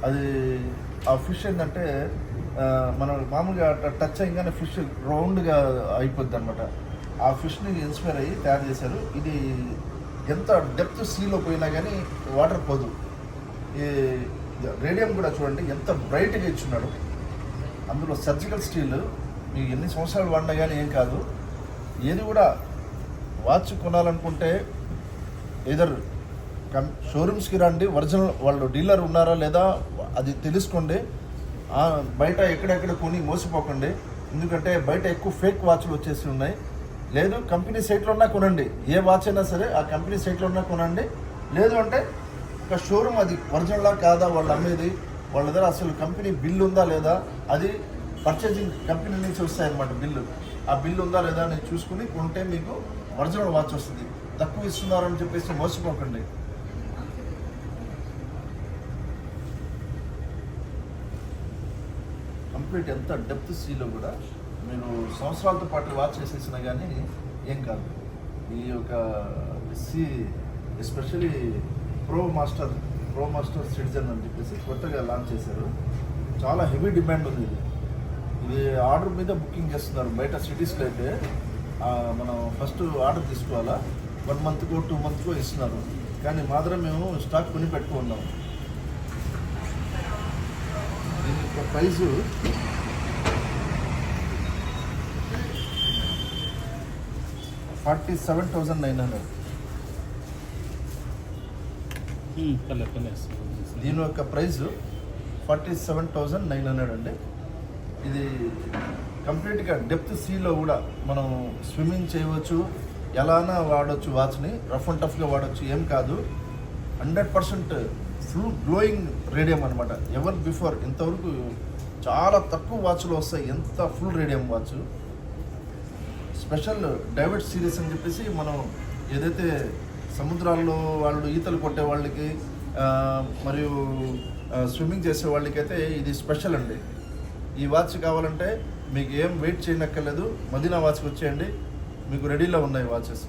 అది ఆ ఫిష్ ఏంటంటే మనం మామూలుగా టచ్ అయ్యగానే ఫిష్ రౌండ్గా అయిపోద్ది అనమాట. ఆ ఫిష్ని ఇన్స్పైర్ అయ్యి తయారు చేశారు. ఇది ఎంత డెప్త్ సీలో పోయినా కానీ వాటర్ పోదు. ఈ రేడియం కూడా చూడండి ఎంత బ్రైట్గా ఇచ్చున్నాడు. అందులో సర్జికల్ స్టీల్ మీకు ఎన్ని సంవత్సరాలు వాడినా కానీ ఏం కాదు. ఏది కూడా వాచ్ కొనాలనుకుంటే ఏదర్ షోరూమ్స్కి రండి, ఒరిజినల్ వాళ్ళు డీలర్ ఉన్నారా లేదా అది తెలుసుకోండి. బయట ఎక్కడెక్కడ కొని మోసపోకండి. ఎందుకంటే బయట ఎక్కువ ఫేక్ వాచ్లు వచ్చేసి ఉన్నాయి. లేదు కంపెనీ సైట్లో ఉన్నా కొనండి. ఏ వాచ్ అయినా సరే ఆ కంపెనీ సైట్లో ఉన్నా కొనండి. లేదు అంటే ఒక షోరూమ్ అది ఒరిజినలా కాదా వాళ్ళు అమ్మేది, వాళ్ళ దగ్గర అసలు కంపెనీ బిల్లు ఉందా లేదా, అది పర్చేజింగ్ కంపెనీ నుంచి వస్తాయన్నమాట బిల్లు. ఆ బిల్లు ఉందా లేదా అని చూసుకుని కొంటే మీకు ఒరిజినల్ వాచ్ వస్తుంది. తక్కువ ఇస్తున్నారని చెప్పేసి మోసపోకండి. కంప్లీట్ ఎంత డెప్త్ సీలో కూడా మీరు సంవత్సరాలతో పాటు వాచ్ చేసేసినా కానీ ఏం కాదు. ఈ యొక్క సీ ఎస్పెషలీ ప్రో మాస్టర్ సిటిజన్ అని చెప్పేసి కొత్తగా లాంచ్ చేశారు. చాలా హెవీ డిమాండ్ ఉంది. ఇది ఆర్డర్ మీద బుకింగ్ చేస్తున్నారు. బయట సిటీస్లో అయితే మనం ఫస్ట్ ఆర్డర్ తీసుకోవాలా, 1 మంత్కో 2 మంత్కో ఇస్తున్నారు. కానీ మాత్రం మేము స్టాక్ కొని పెట్టుకున్నాము. దీని యొక్క ప్రైజు $47,900. దీని యొక్క ప్రైజు 47,900 అండి. ఇది కంప్లీట్గా డెప్త్ సీలో కూడా మనం స్విమ్మింగ్ చేయవచ్చు, ఎలానా వాడవచ్చు. వాచ్ని రఫ్ అండ్ టఫ్గా వాడవచ్చు, ఏం కాదు. 100% ఫుల్ గ్లోయింగ్ రేడియం అనమాట. ఎవర్ బిఫోర్ ఇంతవరకు చాలా తక్కువ వాచ్లు వస్తాయి ఎంత full radium watch. Special divert series అని చెప్పేసి మనం ఏదైతే సముద్రాల్లో వాళ్ళు ఈతలు కొట్టే వాళ్ళకి మరియు స్విమ్మింగ్ చేసే వాళ్ళకైతే ఇది స్పెషల్ అండి. ఈ వాచ్ కావాలంటే మీకు ఏం వెయిట్ చేయనక్కర్లేదు, మదీనా వాచ్కి వచ్చేయండి, మీకు రెడీలో ఉన్నాయి వాచెస్.